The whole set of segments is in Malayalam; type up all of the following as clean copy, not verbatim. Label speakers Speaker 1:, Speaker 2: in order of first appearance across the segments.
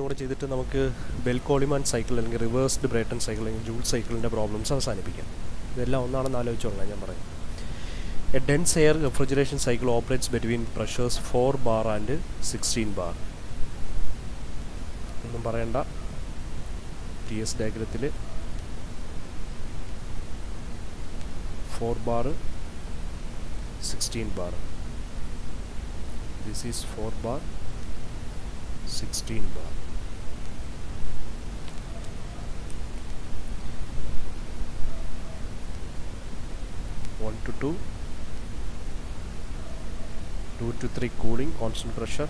Speaker 1: കൂടെ ചെയ്തിട്ട് നമുക്ക് ബെൽ കോളിമാൻ സൈക്കിൾ അല്ലെങ്കിൽ റിവേഴ്സ്ഡ് ബ്രേട്ടൺ സൈക്കിൾ അല്ലെങ്കിൽ ജൂൾ സൈക്കിളിൻ്റെ പ്രോബ്ലംസ് അവസാനിപ്പിക്കാം. ഇതെല്ലാം ഒന്നാണെന്ന് ആലോചിച്ചോളാം ഞാൻ പറയും. A dense air refrigeration cycle operates between pressures 4 bar and 16 bar. ഒന്നും പറയണ്ട, T S ഡയഗ്രത്തിൽ 4 bar 16 bar. This is 4 bar 16 bar. One to 2, 2 to 3 cooling, constant pressure,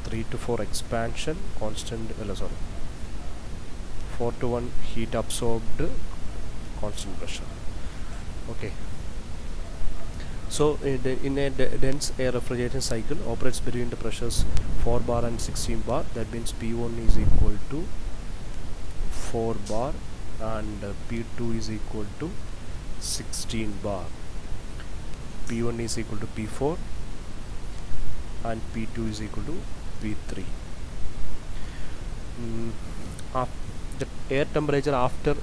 Speaker 1: 3 to 4 expansion, constant 4 to 1 heat absorbed, constant pressure. Okay. So in a dense air refrigeration cycle operates between the pressures 4 bar and 16 bar. That means P1 is equal to 4 bar and P2 is equal to 16 bar. P1 is equal to P4 and P2 is equal to P3. The air temperature after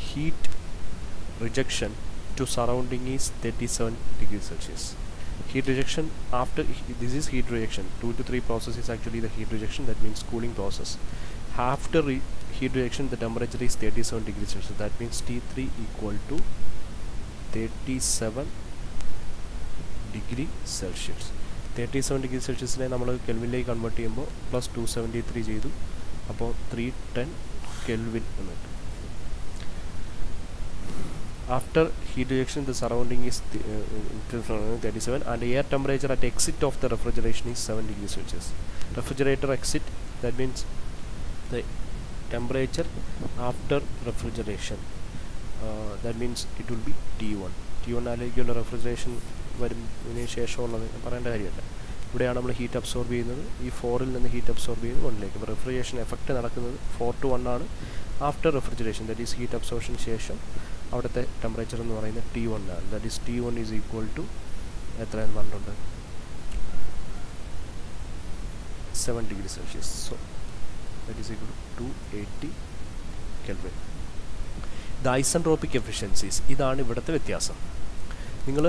Speaker 1: heat rejection to surrounding is 37 degrees Celsius. Heat rejection after this is heat rejection. 2 to 3 process is actually the heat rejection. That means cooling process. After heat rejection, the temperature is 37 degrees Celsius. That means T3 equal to 37 degree Celsius. 37 degree Celsius ne nammal Kelvinilekku convert cheyumbo plus 273 ചെയ്തു. അപ്പോൾ 310 Kelvin എന്ന്. After heat reaction, the surrounding is 37 and air temperature at exit of the refrigeration is 7 degrees Celsius. Refrigerator exit, that means the temperature after refrigeration, that means it will be T1. T1 ആയിരിക്കുമല്ലോ റെഫ്രിജറേഷൻ വരുന്നതിന് ശേഷമുള്ളത് പറയേണ്ട കാര്യമല്ല. ഇവിടെയാണ് നമ്മൾ ഹീറ്റ് അബ്സോർബ് ചെയ്യുന്നത്. ഈ 4-ൽ നിന്ന് ഹീറ്റ് അബ്സോർബ് ചെയ്യുന്നത് 1-ലേക്ക്. അപ്പോൾ റെഫ്രിജറേഷൻ എഫക്റ്റ് നടക്കുന്നത് 4 to 1 ആണ്. After refrigeration, that is heat അബ്സോർപ്ഷന് ശേഷം അവിടുത്തെ ടെമ്പറേച്ചർ എന്ന് പറയുന്നത് T1 ആണ്. That is T1 is equal to എത്രയെന്ന് പറഞ്ഞിട്ടുണ്ട്, 7 degree Celsius. So that is equal to 280 Kelvin. The isentropic efficiencies, ഇതാണ് ഇവിടുത്തെ വ്യത്യാസം. നിങ്ങൾ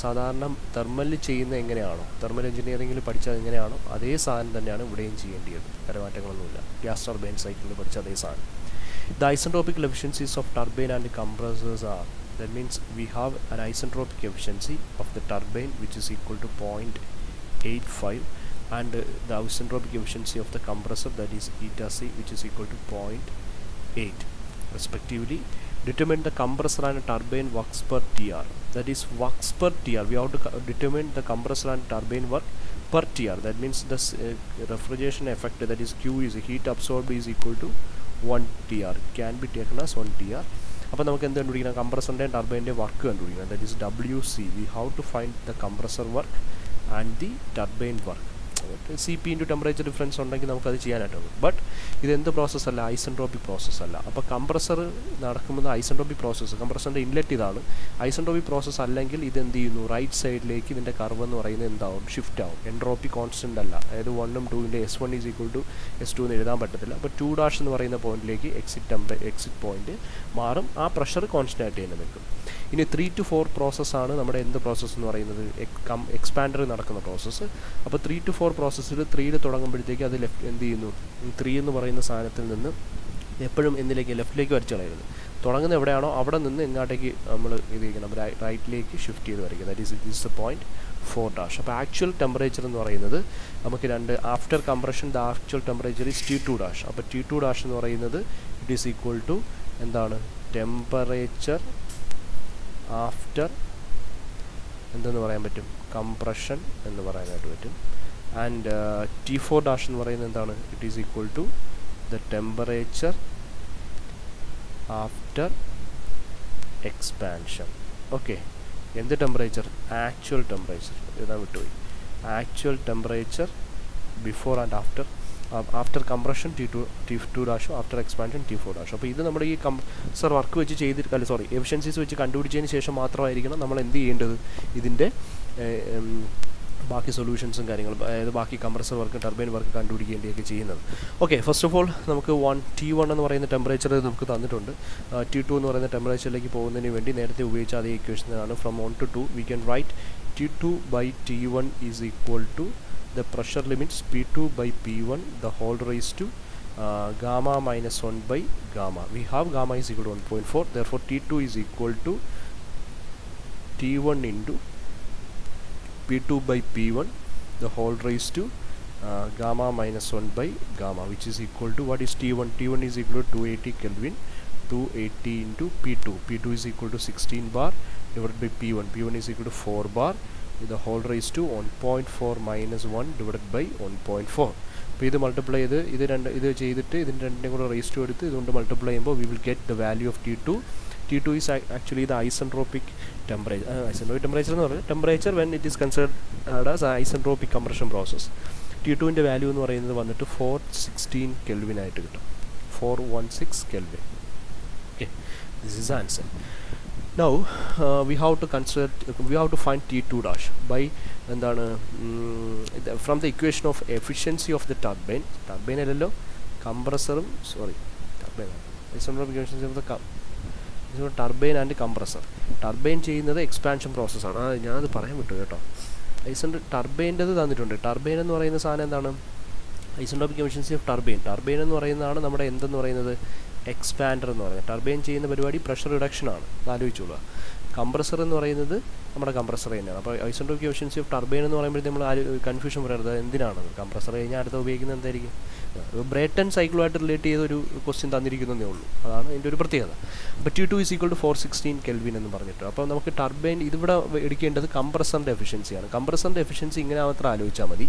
Speaker 1: സാധാരണ തെർമലിൽ ചെയ്യുന്ന എങ്ങനെയാണോ, തെർമൽ എഞ്ചിനീയറിംഗിൽ പഠിച്ചത് എങ്ങനെയാണോ അതേ സാധനം തന്നെയാണ് ഇവിടെയും ചെയ്യേണ്ടത്. മാറ്റങ്ങളൊന്നുമില്ല. ഗ്യാസ് ടർബൈൻ സൈക്കിളിൽ പഠിച്ച അതേ സാധനം. The isentropic efficiencies of turbine and compressors are, that means we have an isentropic efficiency of the turbine which is equal to 0.85 and the isentropic efficiency of the compressor, that is eta C, which is equal to 0.8 respectively. Determine the compressor and turbine works per TR, that is works per TR. We have to determine the compressor and turbine work per TR. That means the refrigeration effect, that is Q is heat absorbed, is equal to 1 TR, can be taken as 1 TR. അപ്പോൾ നമുക്ക് എന്ത് കണ്ടുപിടിക്കണം, കംപ്രസറിൻ്റെയും ടർബൈൻ്റെയും വർക്ക് കണ്ടുപിടിക്കണം. That is WC. We have to find the compressor work and the turbine work. CP into temperature difference ഉണ്ടെങ്കിൽ നമുക്കത് ചെയ്യാനായിട്ടുള്ളൂ. ബട്ട് ഇതെന്ത് പ്രോസസ്സല്ല, ഐസെൻട്രോപിക് പ്രോസസ്സല്ല. അപ്പോൾ കംപ്രസർ നടക്കുമ്പോൾ ഐസെൻട്രോപിക് പ്രോസസ്സ്, കംപ്രസറിൻ്റെ ഇൻലെറ്റ് ഇതാണ്. ഐസെൻട്രോപിക് പ്രോസസ്സ് അല്ലെങ്കിൽ ഇതെന്ത് ചെയ്യുന്നു, റൈറ്റ് സൈഡിലേക്ക് ഇതിൻ്റെ കർവ് എന്ന് പറയുന്നത് എന്താവും, ഷിഫ്റ്റ് ആവും. എൻട്രോപ്പി കോൺസ്റ്റൻ്റ് അല്ല. അതായത് 1ഉം 2ൻ്റെ S1 is equal to S2 എന്ന് എഴുതാൻ പറ്റത്തില്ല. അപ്പോൾ 2' എന്ന് പറയുന്ന പോയിന്റിലേക്ക് എക്സിറ്റ് പോയിന്റ് മാറും. ആ പ്രഷർ കോൺസ്റ്റൻ്റ് ആയിട്ട് തന്നെ നിൽക്കും. ഇനി 3 to 4 പ്രോസസ്സാണ് നമ്മുടെ എന്ത് പ്രോസസ്സ് എന്ന് പറയുന്നത്, എക്സ്പാൻഡറിൽ നടക്കുന്ന പ്രോസസ്സ്. അപ്പോൾ 3 to 4 പ്രോസസ്സിൽ 3ൽ തുടങ്ങുമ്പോഴത്തേക്ക് അത് എന്ത് ചെയ്യുന്നു, 3 എന്ന് പറയുന്ന സാധനത്തിൽ നിന്ന് എപ്പോഴും എന്തിലേക്ക്, ലെഫ്റ്റിലേക്ക് വരച്ച് കളയരുത്. തുടങ്ങുന്ന എവിടെയാണോ അവിടെ നിന്ന് ഇങ്ങോട്ടേക്ക് നമ്മൾ ഇത് ചെയ്യണം, റൈറ്റിലേക്ക് ഷിഫ്റ്റ് ചെയ്ത് വരയ്ക്കുക. That is this point 4'. അപ്പോൾ ആക്ച്വൽ ടെമ്പറേച്ചർ എന്ന് പറയുന്നത് നമുക്ക് after compression the actual temperature is T2'. അപ്പോൾ T2' എന്ന് പറയുന്നത് ഇറ്റ് ഈസ് ഈക്വൽ ടു എന്താണ്, ടെമ്പറേച്ചർ ആഫ്റ്റർ എന്തെന്ന് പറയാൻ പറ്റും, കംപ്രഷൻ എന്ന് പറയാനായിട്ട് പറ്റും. ആൻഡ് T4' എന്ന് പറയുന്നത് എന്താണ്, it is equal to the temperature after expansion. Okay, എന്ത് ടെമ്പറേച്ചർ, ആക്ച്വൽ ടെമ്പറേച്ചർ. ഇതാ വിട്ടുപോയി. Actual temperature before and after compression T2', after expansion T4'. അപ്പോൾ ഇത് നമ്മുടെ ഈ കംപ്രസർ വർക്ക് വെച്ച് എഫിഷ്യൻസീസ് വെച്ച് കണ്ടുപിടിച്ചതിന് ശേഷം മാത്രമായിരിക്കണം നമ്മൾ എന്ത് ചെയ്യേണ്ടത്, ഇതിൻ്റെ ബാക്കി സൊല്യൂഷൻസും കാര്യങ്ങളും, അതായത് ബാക്കി കംപ്രസർ വർക്ക് ടർബൈൻ വർക്ക് കണ്ടുപിടിക്കേണ്ടിയൊക്കെ ചെയ്യുന്നത്. ഓക്കെ, ഫസ്റ്റ് ഓഫ് ഓൾ നമുക്ക് T1 എന്ന് പറയുന്ന ടെമ്പറേച്ചർ നമുക്ക് തന്നിട്ടുണ്ട്. T2 എന്ന് പറയുന്ന ടെമ്പറേച്ചറിലേക്ക് പോകുന്നതിന് വേണ്ടി നേരത്തെ ഉപയോഗിച്ച അതേ ഇക്വേഷനാണ്. From 1 to 2 we can write T2 by T1 is equal to the pressure limits P2 by P1 the whole raised to gamma minus 1 by gamma. We have gamma is equal to 1.4, therefore T2 is equal to T1 into P2 by P1 the whole raised to gamma minus 1 by gamma, which is equal to, what is T1? T1 is equal to 280 Kelvin. 280 into P2. P2 is equal to 16 bar divided by P1. P1 is equal to 4 bar with the whole raised to 1.4 minus 1 divided by 1.4. അപ്പോൾ ഇത് മൾട്ടിപ്ലൈ ചെയ്ത് ഇത് ചെയ്തിട്ട് ഇതിൻ്റെ രണ്ടിനെയും കൂടെ റേസ് ടു എടുത്ത് ഇതുകൊണ്ട് മൾട്ടിപ്ലൈ ചെയ്യുമ്പോൾ we will get the value of T2. T2 is actually the isentropic temperature. Isentropic temperature എന്ന് പറഞ്ഞാൽ temperature when it is considered as an isentropic compression process. T2 ൻ്റെ വാല്യൂ എന്ന് പറയുന്നത് വന്നിട്ട് 416 കെൽവിൻ ആയിട്ട് കിട്ടും. 416 kelvin. Okay, this is the answer. Now we have to find T2 dash by എന്താണ് from the equation of efficiency of the turbine അല്ലല്ലോ കംപ്രസറും turbine isentropic efficiency of the turbine and compressor. Turbine ചെയ്യുന്നത് എക്സ്പാൻഷൻ പ്രോസസ്സാണ്. ഞാനത് പറയാൻ വിട്ടു കേട്ടോ. ടർബൈൻ്റെത് തന്നിട്ടുണ്ട്. ടർബൈൻ എന്ന് പറയുന്ന സാധനം എന്താണ്? Isentropic efficiency of turbine. Turbine എന്ന് പറയുന്നതാണ് നമ്മുടെ എന്തെന്ന് പറയുന്നത് എക്സ്പാൻഡർ എന്ന് പറയുന്നത്. ടർബൈൻ ചെയ്യുന്ന പരിപാടി പ്രഷർ റിഡക്ഷനാണ്, ആലോചിച്ചോളുക. കംപ്രസർ എന്ന് പറയുന്നത് നമ്മുടെ കംപ്രസർ തന്നെയാണ്. അപ്പോൾ ഐസെൻട്രോപിക് എഫിഷ്യൻസി ഓഫ് ടർബൈൻ എന്ന് പറയുമ്പോഴത്തേക്ക് നമ്മൾ കൺഫ്യൂഷൻ പറയരുത്, എന്തിനാണ് കംപ്രസർ കഴിഞ്ഞാൽ അടുത്ത ഉപയോഗിക്കുന്നത് എന്തായിരിക്കും? ബ്രേട്ടൺ സൈക്കിളുമായിട്ട് റിലേറ്റ് ചെയ്തൊരു ക്വസ്റ്റ്യൻ തന്നിരിക്കുന്നതേ ഉള്ളൂ, അതാണ് ഇതിൻ്റെ ഒരു പ്രത്യേകത. അപ്പോൾ T2 is equal to 416 kelvin എന്ന് പറഞ്ഞിട്ട്. അപ്പോൾ നമുക്ക് ടർബൈൻ ഇതിവിടെ എടുക്കേണ്ടത് കംപ്രസറിൻ്റെ എഫിഷ്യൻസിയാണ്. കംപ്രസറിൻ്റെ എഫിഷ്യൻസി ഇങ്ങനെ മാത്രം ആലോചിച്ചാൽ മതി.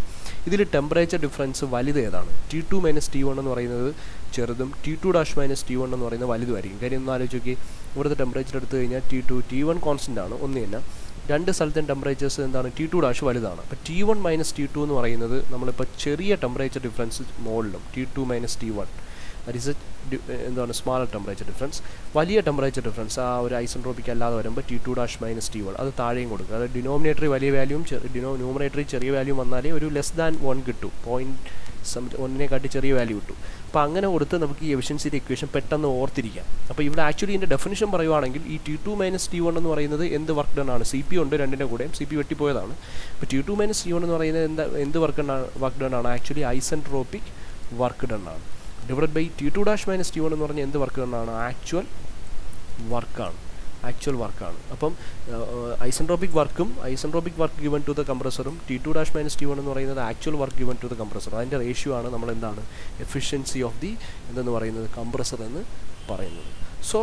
Speaker 1: ഇതിൽ ടെമ്പറേച്ചർ ഡിഫറൻസ് വലുത് ഏതാണ്? T2 minus T1 എന്ന് പറയുന്നത് ചെറുതും T2 dash minus T1 എന്ന് പറയുന്നത് വലുതുമായിരിക്കും. കാര്യം ഒന്ന് ആലോചിച്ച് നോക്കി, ഇവിടുത്തെ ടെമ്പറേച്ചർ എടുത്തു കഴിഞ്ഞാൽ T1 കോൺസ്റ്റൻ്റ് ആണ്, ഒന്ന് തന്നെ. രണ്ട് സ്ഥലത്തെ ടെമ്പറേച്ചേഴ്സ് എന്താണ്? T2 ഡാഷ് വലുതാണ്. അപ്പോൾ T1 മൈനസ് T2 എന്ന് പറയുന്നത് നമ്മളിപ്പോൾ ചെറിയ ടെമ്പറേച്ചർ ഡിഫറൻസ് മുകളിലും T2 minus T1 that is എന്താണ് സ്മാളർ ടെമ്പറേച്ചർ ഡിഫറൻസ്. വലിയ ടെമ്പറേച്ചർ ഡിഫറൻസ് ആ ഒരു ഐസെൻട്രോപിക് അല്ലാതെ വരുമ്പോൾ T2 ഡാഷ് മൈനസ് T1 അത് താഴെയും കൊടുക്കുക. അതായത് ഡിനോമിനേറ്ററി വലിയ വാല്യൂവും ന്യൂമറേറ്ററി ചെറിയ വാല്യൂ വന്നാലേ ഒരു ലെസ് ദാൻ 1 കിട്ടും, 1 ചെറിയ വാല്യൂ കിട്ടും. അപ്പോൾ അങ്ങനെ കൊടുത്ത് നമുക്ക് ഈ എഫിഷ്യൻസിയുടെ ഇക്വേഷൻ പെട്ടെന്ന് ഓർത്തിരിക്കാം. അപ്പോൾ ഇവിടെ ആക്ച്വലി ഇതിൻ്റെ ഡെഫിനിഷൻ പറയുവാണെങ്കിൽ ഈ T2 മൈനസ് T1 എന്ന് പറയുന്നത് എന്ത് വർക്ക് ഡൺ ആണ്? CP ഉണ്ട് രണ്ടിൻ്റെ കൂടെയും, CP വെട്ടിപ്പോയതാണ്. അപ്പോൾ T2 മൈനസ് T1 എന്ന് പറയുന്നത് എന്ത് വർക്ക് ഡൺ ആണ്? ആക്ച്വലി ഐസെൻട്രോപിക് വർക്ക് ഡൺ ആണ്. Divide by T2 dash minus T1 എന്ന് പറഞ്ഞാൽ എന്ത് വർക്ക് ഡൺ ആണ്? ആക്ച്വൽ വർക്കാണ്. അപ്പം isentropic work given to the കംപ്രസറും T2 ഡാഷ് മൈനസ് T1 എന്ന് പറയുന്നത് actual work given to the compressor. അതിൻ്റെ റേഷ്യോ ആണ് നമ്മൾ എന്താണ് എഫിഷ്യൻസി ഓഫ് ദി എന്തെന്ന് പറയുന്നത് കംപ്രസർ എന്ന് പറയുന്നത്. So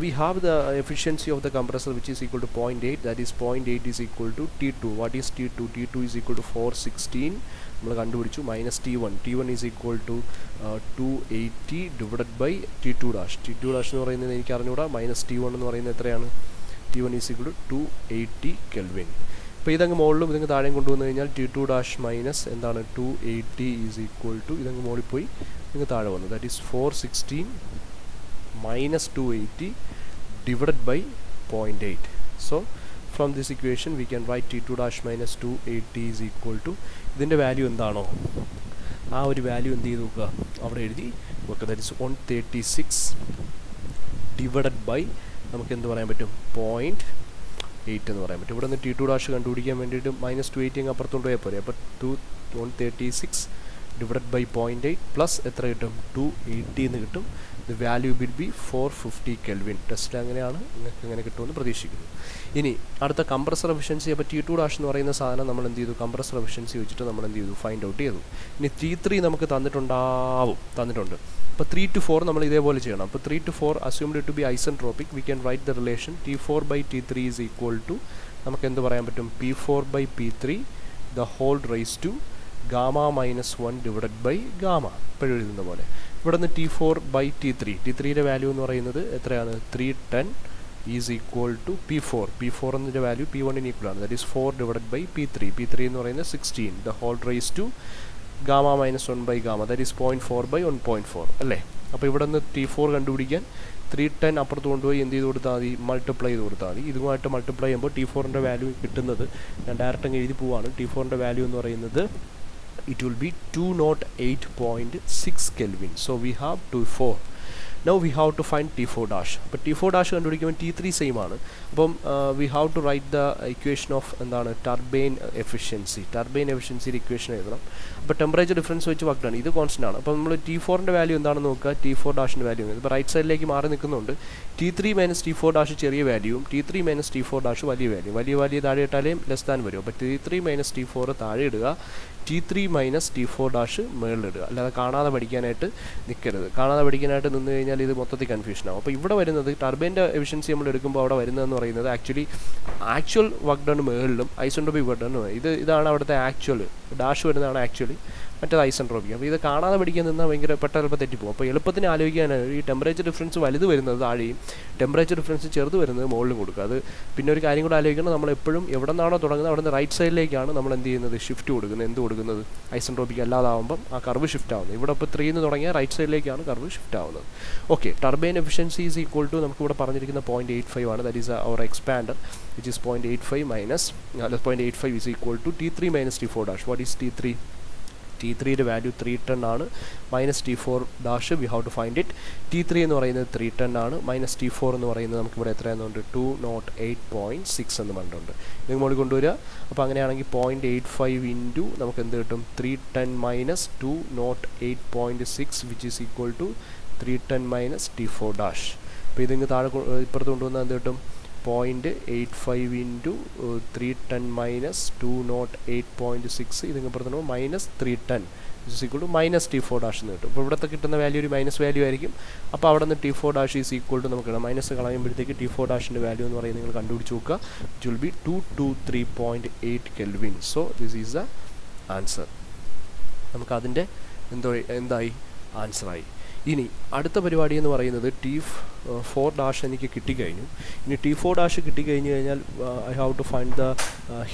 Speaker 1: we have the efficiency of the compressor which is equal to 0.8, that is 0.8 is equal to T2. What is T2? T2 is equal to 416 നമ്മൾ കണ്ടുപിടിച്ചു, minus T1 is equal to 280 divided by T2 dash. T2 dash എന്ന് പറയുന്നത് എനിക്ക് അറിഞ്ഞൂടാ, മൈനസ് T1 എന്ന് പറയുന്നത് എത്രയാണ്? T1 is equal to 280 kelvin. അപ്പോൾ ഇതങ്ങ് മുകളിലും ഇതങ്ങ് താഴെയും കൊണ്ടുവന്നു കഴിഞ്ഞാൽ T2 dash മൈനസ് എന്താണ് 280 is equal to ഇതങ്ങ് മുകളിൽ പോയി ഇങ്ങ് താഴെ വന്നു, that is 416 minus 280 divided by 0.8. So from this equation we can write T2 dash minus 280 is equal to ഇതിൻ്റെ വാല്യൂ എന്താണോ ആ ഒരു വാല്യൂ എന്ത് ചെയ്ത് നോക്കുക, അവിടെ എഴുതി നോക്കുക, that is 136 divided by നമുക്ക് എന്ത് പറയാൻ പറ്റും? 0.8 എന്ന് പറയാൻ പറ്റും. ഇവിടെ നിന്ന് T2 dash കണ്ടുപിടിക്കാൻ വേണ്ടിയിട്ട് മൈനസ് 280 അങ്ങ് അപ്പുറത്തോട്ട് പോയാൽ പോരെ. അപ്പോൾ 136 divided by 0.8 പ്ലസ് എത്ര കിട്ടും? 280 എന്ന് കിട്ടും. the value will be 450 Kelvin. Test അങ്ങനെയാണ്, നിങ്ങൾക്ക് ഇങ്ങനെ കിട്ടുമെന്ന് പ്രതീക്ഷിക്കുന്നു. ഇനി അടുത്ത കംപ്രസർ എഫിഷ്യൻസി. അപ്പോൾ T2 dash എന്ന് പറയുന്ന സാധനം നമ്മൾ എന്ത് ചെയ്തു? കംപ്രസർ എഫിഷ്യൻസി വെച്ചിട്ട് നമ്മൾ എന്ത് ചെയ്തു? ഫൈൻഡ് ഔട്ട് ചെയ്തു. ഇനി T3 നമുക്ക് തന്നിട്ടുണ്ട്. അപ്പോൾ 3 to 4 നമ്മൾ ഇതേപോലെ ചെയ്യണം. അപ്പോൾ 3 to 4 assumed to be isentropic. We can write the relation T4 by T3 is equal to നമുക്ക് എന്ത് പറയാൻ പറ്റും? P4 by P3 the whole raised to gamma minus 1 divided by gamma. ഇപ്പോഴും എഴുതുന്ന പോലെ ഇവിടെ നിന്ന് T4 by T3. T3യുടെ വാല്യൂ എന്ന് പറയുന്നത് എത്രയാണ്? 310 ഈസ് ഈക്വൽ ടു P4 എന്നതിൻ്റെ വാല്യൂ P1 ഈക്വൽ ആണ്, that is 4 divided by P3 എന്ന് പറയുന്നത് 16 the whole raise to gamma minus 1 by gamma, that is 0.4 by 1.4 അല്ലേ. അപ്പോൾ ഇവിടെ നിന്ന് T4 കണ്ടുപിടിക്കാൻ 310 അപ്പുറത്ത് കൊണ്ടുപോയി എന്ത് ചെയ്ത് കൊടുത്താൽ മതി, മൾട്ടിപ്ലൈ ചെയ്ത് കൊടുത്താൽ മതി. ഇതുമായിട്ട് മൾട്ടിപ്ലൈ ചെയ്യുമ്പോൾ T4ൻ്റെ വാല്യൂ കിട്ടുന്നത്, ഞാൻ ഡയറക്റ്റ് അങ്ങ് എഴുതി പോവാണ്, T4ൻ്റെ വാല്യൂ എന്ന് പറയുന്നത് it will be 208.6 Kelvin. So we have T4. Now we have to find T4 dash. But T4 dash കണ്ടുപിടിക്കുമ്പോൾ T3 same ആണ്. അപ്പം we have to write the equation of എന്താണ് ടർബൈൻ എഫിഷ്യൻസി. ടർബൈൻ എഫിഷ്യൻസിയുടെ ഇക്വേഷൻ എഴുതണം. അപ്പോൾ ടെമ്പറേച്ചർ ഡിഫറൻസ് വെച്ച് വർക്ക് ആണ്, ഇത് കോൺസ്റ്റൻ്റ് ആണ്. അപ്പോൾ നമ്മൾ T4ൻ്റെ വാല്യൂ എന്താണെന്ന് നോക്കുക, T4 ഡാഷിൻ്റെ വാല്യൂ. ഇപ്പോൾ റൈറ്റ് സൈഡിലേക്ക് മാറി നിൽക്കുന്നുണ്ട്. T3 മൈനസ് T4 ഡാഷ് ചെറിയ വാല്യൂവും T3 മൈനസ് T4 ഡാഷ് വലിയ വാല്യൂ. വലിയ വാല്യൂ താഴെ ഇട്ടാലേ ലെസ് ദാൻ വരും. അപ്പോൾ T3 മൈനസ് T4 താഴെ ഇടുക, T3 മൈനസ് T4 ഡാഷ് മുകളിലിടുക. അല്ലാതെ കാണാതെ പഠിക്കാനായിട്ട് നിൽക്കരുത്. കാണാതെ പഠിക്കാനായിട്ട് നിന്ന് കഴിഞ്ഞാൽ ഇത് മൊത്തത്തിൽ കൺഫ്യൂഷൻ ആവും. അപ്പോൾ ഇവിടെ വരുന്നത് ടർബൈൻ്റെ എഫിഷ്യൻസി നമ്മൾ എടുക്കുമ്പോൾ അവിടെ വരുന്നതെന്ന് പറയുന്നത് ആക്ച്വൽ വർക്ക് ഡൺ മുകളിലും ഐസെൻട്രോപിക് വർക്ക് ഡൺ. ഇതാണ് അവിടുത്തെ ആക്ച്വൽ ഡാഷ് വരുന്നതാണ് ആക്ച്വലി, മറ്റേത് ഐസെൻട്രോപിക്. അപ്പോൾ ഇത് കാണാതെ പഠിക്കാൻ നിന്നാൽ ഭയങ്കര പെട്ടെന്ന് തെറ്റിപ്പോകും. അപ്പോൾ എളുപ്പത്തിന് ആലോചിക്കാനാണ് ഈ ടെമ്പറേച്ചർ ഡിഫറൻസ് വലുത് വരുന്നത് താഴെയും ടെമ്പറേച്ചർ ഡിഫറൻസ് ചെറുത് വരുന്നത് മുകളിലും കൊടുക്കുക. അത് പിന്നെ ഒരു കാര്യം കൂടെ ആലോചിക്കണം, നമ്മൾ എപ്പോഴും എവിടെ നിന്നാണോ തുടങ്ങുന്നത് അവിടെ നിന്ന് റൈറ്റ് സൈഡിലേക്കാണ് നമ്മൾ എന്ത് ചെയ്യുന്നത്, ഷിഫ്റ്റ് കൊടുക്കുന്നത് ഐസെൻട്രോപിക് അല്ലാതാവുമ്പം ആ കർവ് ഷിഫ്റ്റ് ആവുന്നത്. ഇവിടെ ഇപ്പോൾ 3 എന്ന് തുടങ്ങിയാൽ റൈറ്റ് സൈഡിലേക്കാണ് കർവ് ഷിഫ്റ്റ് ആവുന്നത്. Okay, turbine efficiency is equal to നമുക്കിവിടെ പറഞ്ഞിരിക്കുന്ന 0.85 ആണ്. That is our expander which is 0.85 minus 0.85 is equal to T3 minus T4 dash. What is T3? T3യുടെ വാല്യൂ 310 ആണ്. Minus T4 dash we have to find it. T3 എന്ന് പറയുന്നത് 310 ആണ്. മൈനസ് T4 എന്ന് പറയുന്നത് നമുക്കിവിടെ എത്രയാണെന്നുണ്ട് 208.6 എന്ന് പറഞ്ഞിട്ടുണ്ട്. ഇത് മുകളിൽ കൊണ്ടുവരിക. അപ്പോൾ അങ്ങനെയാണെങ്കിൽ 0.85 ഇൻറ്റു നമുക്ക് എന്ത് കിട്ടും, 310 minus 208.6 which is equal to 310 minus T4 dash. അപ്പോൾ ഇതിങ്ങ് താഴെ ഇപ്പുറത്ത് കൊണ്ടുവന്നാൽ എന്ത് കിട്ടും, 0.85 ഇൻറ്റു 310 മൈനസ് 208.6 ഇതിങ്ങ് പുറത്തുമ്പോൾ minus 310 is equal to minus T4 dash എന്ന് കിട്ടും. അപ്പോൾ ഇവിടുത്തെ കിട്ടുന്ന വാല്യൂ ഒരു മൈനസ് വാല്യൂ ആയിരിക്കും. അപ്പോൾ അവിടെ നിന്ന് T4 dash is equal to നമുക്ക് മൈനസ് കളയുമ്പോഴത്തേക്ക് T4 ഡാഷിൻ്റെ വാല്യൂ എന്ന് പറയുന്നത് നിങ്ങൾ കണ്ടുപിടിച്ച് നോക്കുക. It will be 223.8 Kelvin. So this is the answer. നമുക്കതിൻ്റെ എന്തായി ആൻസറായി. ഇനി അടുത്ത പരിപാടി എന്ന് പറയുന്നത് T4 ഡാഷ് എനിക്ക് കിട്ടിക്കഴിഞ്ഞു. ഇനി T4 ഡാഷ് കിട്ടിക്കഴിഞ്ഞ് കഴിഞ്ഞാൽ I have to find the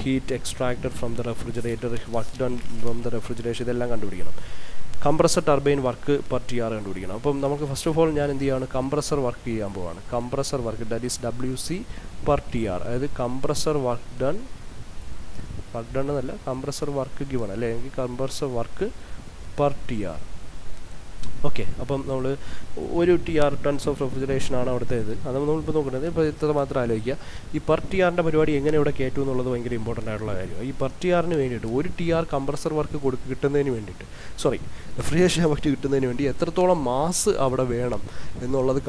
Speaker 1: heat extracted from the refrigerator, work done from the refrigeration, ഇതെല്ലാം കണ്ടുപിടിക്കണം. Compressor turbine work per TR കണ്ടുപിടിക്കണം. അപ്പം നമുക്ക് ഫസ്റ്റ് ഓഫ് ഓൾ ഞാൻ എന്ത് ചെയ്യുകയാണ്, കംപ്രസർ വർക്ക് ചെയ്യാൻ പോവാണ്. Compressor work that is WC per TR, അതായത് കംപ്രസർ വർക്ക് ഡൺ എന്നല്ല, കംപ്രസർ വർക്ക് ഗിവൺ അല്ലേ, അല്ലെങ്കിൽ compressor work per TR. Okay, അപ്പം നമ്മൾ ഒരു TR ടൺസ് ഓഫ് റെഫ്രിജറേഷൻ ആണ് അവിടുത്തേത്. അത് നമ്മളിപ്പോൾ നോക്കുന്നത്. ഇപ്പോൾ ഇത്ര മാത്രം ആലോചിക്കുക, ഈ പെർ TRൻ്റെ പരിപാടി എങ്ങനെ ഇവിടെ കയറ്റും എന്നുള്ളത് ഭയങ്കര ഇമ്പോർട്ടൻ്റ് ആയിട്ടുള്ള കാര്യമാണ്. ഈ പെർ TRന് വേണ്ടിയിട്ട് ഒരു TR കംപ്രസർ വർക്ക് കിട്ടുന്നതിന് വേണ്ടിയിട്ട് റെഫ്രിജറേഷൻ എഫക്റ്റ് കിട്ടുന്നതിന് വേണ്ടി എത്രത്തോളം മാസ് അവിടെ വേണം എന്നുള്ളത്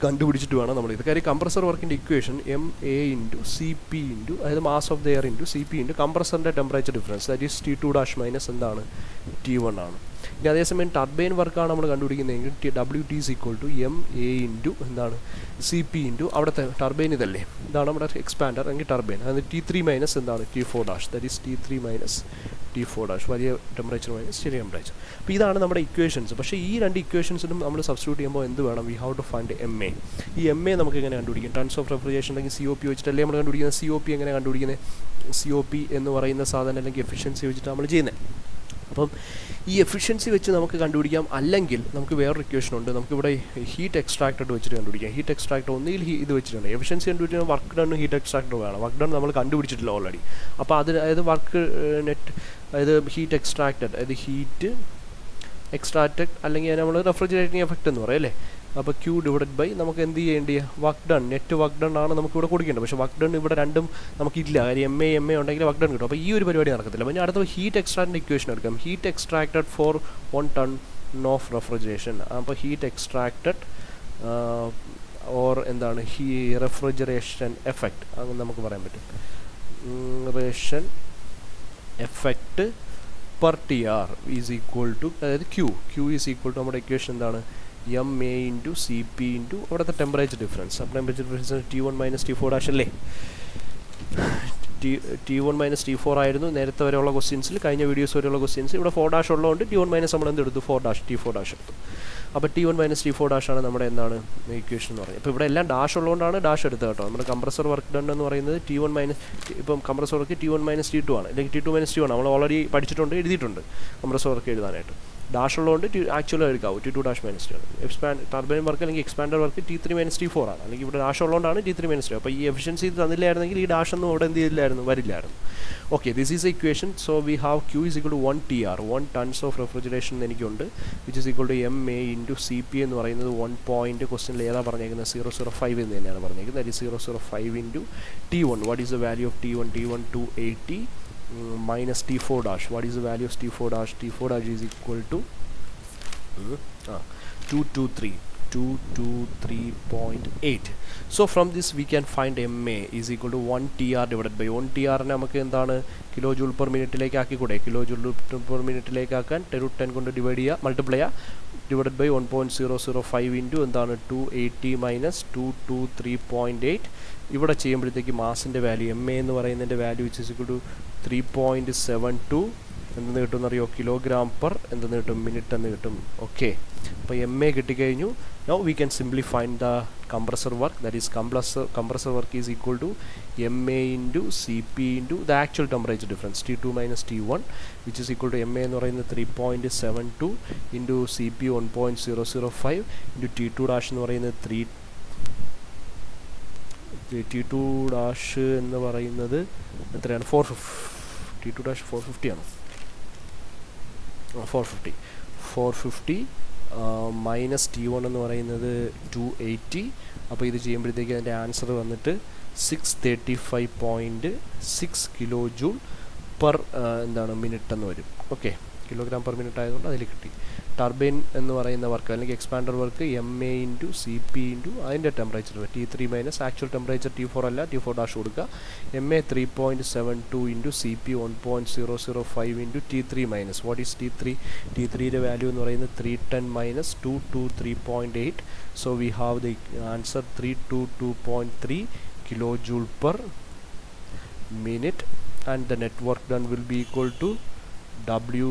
Speaker 1: കണ്ടുപിടിച്ചിട്ട് വേണം നമ്മൾ ഇത്. കാര്യം കംപ്രസർ വർക്കിൻ്റെ equation MA into CP into, അതായത് mass of the air into CP into കംപ്രസറിൻ്റെ temperature difference, that is T2 dash minus എന്താണ് T1 ആണ്. ഇനി അതേസമയം ടർബൈൻ വർക്കാണ് നമ്മൾ കണ്ടുപിടിക്കുന്നതെങ്കിൽ WT is equal to MA into എന്താണ് CP ഇൻറ്റു അവിടുത്തെ ടർബൈൻ ഇതല്ലേ, ഇതാണ് നമ്മുടെ എക്സ്പാൻഡർ അല്ലെങ്കിൽ ടർബൈൻ. അതായത് T3 മൈനസ് എന്താണ് T4 dash, that is T3 minus T4 dash, വലിയ ടെമ്പറേച്ചർ മൈനസ് ചെറിയ ടെമ്പറേച്ചർ. അപ്പോൾ ഇതാണ് നമ്മുടെ ഇക്വേഷൻസ്. പക്ഷേ ഈ രണ്ട് ഇക്വേഷൻസിനും നമ്മൾ സബ്സ്റ്റിറ്റ്യൂട്ട് ചെയ്യുമ്പോൾ എന്ത് വേണം, we have to find MA. ഈ MA നമുക്ക് എങ്ങനെ കണ്ടുപിടിക്കും, ടൺസ് ഓഫ് റെഫ്രിജറേഷൻ അല്ലെങ്കിൽ COP വെച്ചിട്ടല്ലേ നമ്മൾ കണ്ടുപിടിക്കുന്നത്. COP എങ്ങനെ കണ്ടുപിടിക്കുന്നത്, COP എന്ന് പറയുന്ന സാധനം അല്ലെങ്കിൽ എഫിഷ്യൻസി വെച്ചിട്ട് നമ്മൾ ചെയ്യുന്നത്. അപ്പം ഈ എഫിഷ്യൻസി വെച്ച് നമുക്ക് കണ്ടുപിടിക്കാം. അല്ലെങ്കിൽ നമുക്ക് വേറൊരു ഇക്വേഷൻ ഉണ്ട്, നമുക്കിവിടെ ഹീറ്റ് എക്സ്ട്രാക്റ്റഡ് വെച്ചിട്ട് കണ്ടുപിടിക്കാം. ഹീറ്റ് എക്സ്ട്രാക്റ്റർ ഒന്നുകിൽ ഇത് വെച്ചിട്ടുണ്ട്. എഫിഷ്യൻസി കണ്ടുപിടിക്കാൻ വർക്ക് ഡൺ ഹീറ്റ് എക്സ്ട്രാക്റ്റർ വേണം. വർക്ക് ഡൺ നമ്മൾ കണ്ടുപിടിച്ചിട്ടില്ല ഓൾറെഡി. അപ്പോൾ അതായത് വർക്ക് നെറ്റ്, അതായത് ഹീറ്റ് എക്സ്ട്രാക്റ്റഡ്, അതായത് ഹീറ്റ് എക്സ്ട്രാക്റ്റഡ് അല്ലെങ്കിൽ നമ്മൾ റെഫ്രിജറേറ്റിംഗ് എഫക്റ്റ് എന്ന് പറയും അല്ലേ. അപ്പോൾ Q ഡിവൈഡഡ് ബൈ നമുക്ക് എന്ത് ചെയ്യേണ്ടി, work done, net work done ആണ് നമുക്കിവിടെ കൊടുക്കേണ്ടത്. പക്ഷേ വർക്ക് ഡൺ ഇവിടെ രണ്ടും നമുക്കില്ല. കാര്യം MA ഉണ്ടെങ്കിൽ വർക്ക് ഡൺ കിട്ടും. അപ്പോൾ ഈ ഒരു പരിപാടി നടക്കത്തില്ല. പിന്നെ അടുത്ത ഹീറ്റ് എക്സ്ട്രാക്റ്റിൻ്റെ ഇക്വേഷൻ എടുക്കാം. Heat extracted for 1 ton of refrigeration. അപ്പോൾ ഹീറ്റ് എക്സ്ട്രാക്റ്റഡ് ഓർ എന്താണ് റെഫ്രിജറേഷൻ എഫക്റ്റ് അങ്ങനെ നമുക്ക് പറയാൻ പറ്റും. Ration effect per TR is equal to, അതായത് Q ഈസ് ഈക്വൽ ടു നമ്മുടെ ഇക്വേഷൻ എന്താണ്, MA ഇൻറ്റു CP ഇൻറ്റു അവിടുത്തെ ടെമ്പറേച്ചർ ഡിഫറൻസ്. അപ്പോൾ temperature difference T1 minus T4 dash അല്ലേ. T1 മൈനസ് T4 ആയിരുന്നു നേരത്തെ വരെയുള്ള ക്വസ്റ്റ്യൻസിൽ, കഴിഞ്ഞ വീഡിയോസ് വരെയുള്ള ക്വസ്റ്റ്യൻസ്. ഇവിടെ 4 ഡാഷ് ഉള്ളതുകൊണ്ട് T1 മൈനസ് നമ്മൾ എന്തെടുത്തു, T4 ഡാഷ് എടുത്തു. അപ്പോൾ T1 മൈനസ് T4 ഡാഷാണ് നമ്മുടെ എന്താണ് ഇക്വേഷൻ എന്ന് പറയുന്നത്. ഇപ്പോൾ ഇവിടെ എല്ലാം ഡാഷ് ഉള്ളതുകൊണ്ടാണ് ഡാഷ് എടുത്തത് കേട്ടോ. നമ്മുടെ കംപ്രസർ വർക്ക് ഡൺ എന്ന് പറയുന്നത് T1 മൈനസ്, ഇപ്പം compressor work T1 minus T2 ആണ്, അല്ലെങ്കിൽ T2 മൈനസ് T1 നമ്മൾ ഓൾറെഡി പഠിച്ചിട്ടുണ്ട്, എഴുതിയിട്ടുണ്ട് കംപ്രസർ വർക്ക് എഴുതാനായിട്ട്. ഡാഷ് ഉള്ളതുകൊണ്ട് ആക്ച്വലി എടുക്കാവും T2 dash minus 2 turbine work അല്ലെങ്കിൽ expander work T3 minus T4 ആണ്, അല്ലെങ്കിൽ ഇവിടെ ഡാഷ് ഉള്ളതുകൊണ്ടാണ് T3 മൈനസ് 2. അപ്പോൾ ഈ എഫിഷ്യൻസി തന്നില്ലായിരുന്നെങ്കിൽ ഈ ഡാഷ് ഒന്നും ഇവിടെ എന്ത് ചെയ്യില്ലായിരുന്നു, വരില്ലായിരുന്നു. Okay, this is equation. So we have Q is equal to 1 TR, 1 tons of refrigeration എനിക്കുണ്ട്, which is equal to MA into CP എന്ന് പറയുന്നത് 1 പോയിൻറ്റ് ക്വസ്റ്റനിൽ ഏതാ പറഞ്ഞേക്കുന്നത് 005 എന്ന് തന്നെയാണ് പറഞ്ഞേക്കുന്നത്. That is 005 into T1. What is the value of T1? T1 280 minus T4 dash. What is the value of T4 dash? T4 dash is equal to 223.8. So from this we can find MA is equal to 1 TR divided by 1 TR നമുക്ക് എന്താണ് കിലോജൂൾ പെർ മിനിറ്റിലേക്ക് ആക്കിക്കൂടെ, കിലോജൂൾ പെർ മിനിറ്റിലേക്ക് ആക്കാൻ 10 കൊണ്ട് ഡിവൈഡ് ചെയ്യുക, മൾട്ടിപ്ലൈ ചെയ്യുക, ഡിവൈഡഡ് ബൈ 1.005 ഇൻറ്റു എന്താണ് 280 മൈനസ് 223.8. ഇവിടെ ചെയ്യുമ്പോഴത്തേക്ക് മാസിൻ്റെ വാല്യൂ MA എന്ന് പറയുന്നതിൻ്റെ value which is equal to 3.72 എന്തെന്ന് കിട്ടുമെന്ന് അറിയോ, കിലോഗ്രാം പെർ എന്തെന്ന് കിട്ടും, മിനിറ്റ് എന്ന് കിട്ടും. ഓക്കെ, അപ്പോൾ MA കിട്ടിക്കഴിഞ്ഞു. Now we can simply find the compressor work, that is compressor work is equal to MA into CP into the actual temperature difference T2 minus T1, which is equal to MA എന്ന് പറയുന്നത് 3.72 into CP 1.005 into T2 dash എന്ന് പറയുന്നത് T2 dash എന്ന് പറയുന്നത് എത്രയാണ്, 450. T2 dash 450 ആണ്, 450 മൈനസ് T1 എന്ന് പറയുന്നത് 280. അപ്പോൾ ഇത് ചെയ്യുമ്പോഴത്തേക്ക് അതിൻ്റെ ആൻസർ വന്നിട്ട് 635.6 കിലോ ജൂൾ പെർ എന്താണ് മിനിറ്റ് എന്ന് വരും. ഓക്കെ, കിലോഗ്രാം പെർ മിനിറ്റ് ആയതുകൊണ്ട് അതിൽ കിട്ടി. ടർബൈൻ എന്ന് പറയുന്ന വർക്ക് അല്ലെങ്കിൽ expander work MA into CP into അതിൻ്റെ temperature T3 minus actual temperature T4 അല്ല, T4 ഡാഷ് കൊടുക്കുക. MA 3.72 into CP 1.005 into T3 minus what is T3? T3യുടെ വാല്യൂ എന്ന് പറയുന്നത് 310 minus 223.8. So we have the answer 322.3 kilo joule per minute and the net work done will be equal to W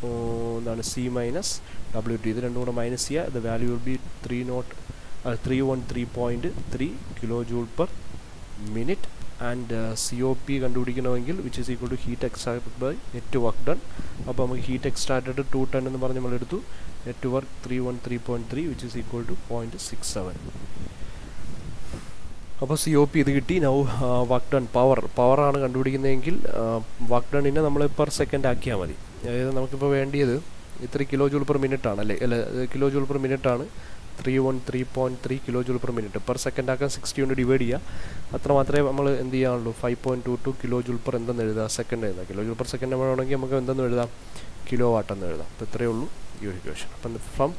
Speaker 1: എന്താണ് C മൈനസ് WT. ഇത് രണ്ടും കൂടെ മൈനസ് ചെയ്യുക, the value will be 313.3 kilo joule per minute. And COP കണ്ടുപിടിക്കണമെങ്കിൽ which is equal to heat extracted by net work done. അപ്പോൾ നമുക്ക് ഹീറ്റ് എക്സ്ട്രാക്റ്റഡ് 210 എന്ന് പറഞ്ഞ് നമ്മളെടുത്തു, net work 313.3 which is equal to 0.67. അപ്പോൾ COP ഇത് കിട്ടി. നൗ വർക്ക് ഡൺ പവറാണ് കണ്ടുപിടിക്കുന്നതെങ്കിൽ വർക്ക് ഡണ്ണിനെ നമ്മൾ പെർ സെക്കൻഡ് ആക്കിയാൽ മതി. അതായത് നമുക്കിപ്പോൾ വേണ്ടിയത് ഇത്ര കിലോ ജൂൾ പെർ മിനിറ്റ് ആണ്, അല്ലേ കിലോ ജൂൾ പെർ മിനിറ്റ് ആണ്, 313.3 kilo joule per minute. Per second ആക്കാൻ 60 കൊണ്ട് ഡിവൈഡ് ചെയ്യുക, അത്ര മാത്രമേ നമ്മൾ എന്ത് ചെയ്യാനുള്ളൂ, 5.22 കിലോ ജൂൾ പെർ എന്തെന്ന് എഴുതാം, സെക്കൻഡ് എഴുതാം. കിലോ ജൂൾ പെർ സെക്കൻഡ് വേണമെങ്കിൽ നമുക്ക് എന്തെന്ന് എഴുതാം, കിലോ വാട്ടെന്ന് എഴുതാം. അപ്പോൾ ഇത്രയേ ഉള്ളൂ ഈ ഒരു ഇക്വേഷൻ. അപ്പം from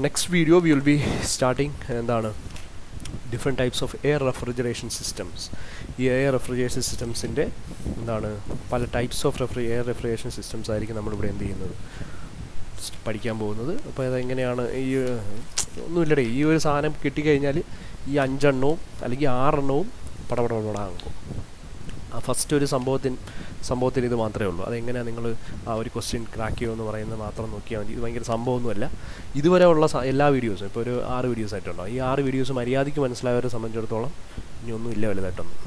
Speaker 1: next video we will be starting എന്താണ് different types of air refrigeration systems. ഈ എയർ റെഫ്രിജറേഷൻ സിസ്റ്റംസിൻ്റെ എന്താണ് പല types of air refrigeration systems ആയിരിക്കും നമ്മളിവിടെ എന്ത് ചെയ്യുന്നത്, പഠിക്കാൻ പോകുന്നത്. അപ്പോൾ അതെങ്ങനെയാണ് ഈ ഒന്നുമില്ലടേ, ഈ ഒരു സാധനം കിട്ടിക്കഴിഞ്ഞാൽ ഈ 5 എണ്ണവും അല്ലെങ്കിൽ 6 എണ്ണവും പടപടപടാകും. ആ ഫസ്റ്റ് ഒരു സംഭവത്തിന് ഇത് മാത്രമേ ഉള്ളൂ. അതെങ്ങനെയാണ് നിങ്ങൾ ആ ഒരു ക്വസ്റ്റ്യൻ ക്രാക്ക് ചെയ്യുമെന്ന് പറയുന്നത് മാത്രം നോക്കിയാൽ മതി. ഇത് ഭയങ്കര സംഭവമൊന്നുമല്ല. ഇതുവരെ ഉള്ള എല്ലാ വീഡിയോസും ഇപ്പോൾ ഒരു 6 വീഡിയോസ് ആയിട്ടുണ്ടോ, ഈ 6 വീഡിയോസ് മര്യാദയ്ക്ക് മനസ്സിലായവരെ സംബന്ധിച്ചിടത്തോളം ഇനി ഒന്നും ഇല്ല വലുതായിട്ടൊന്നും.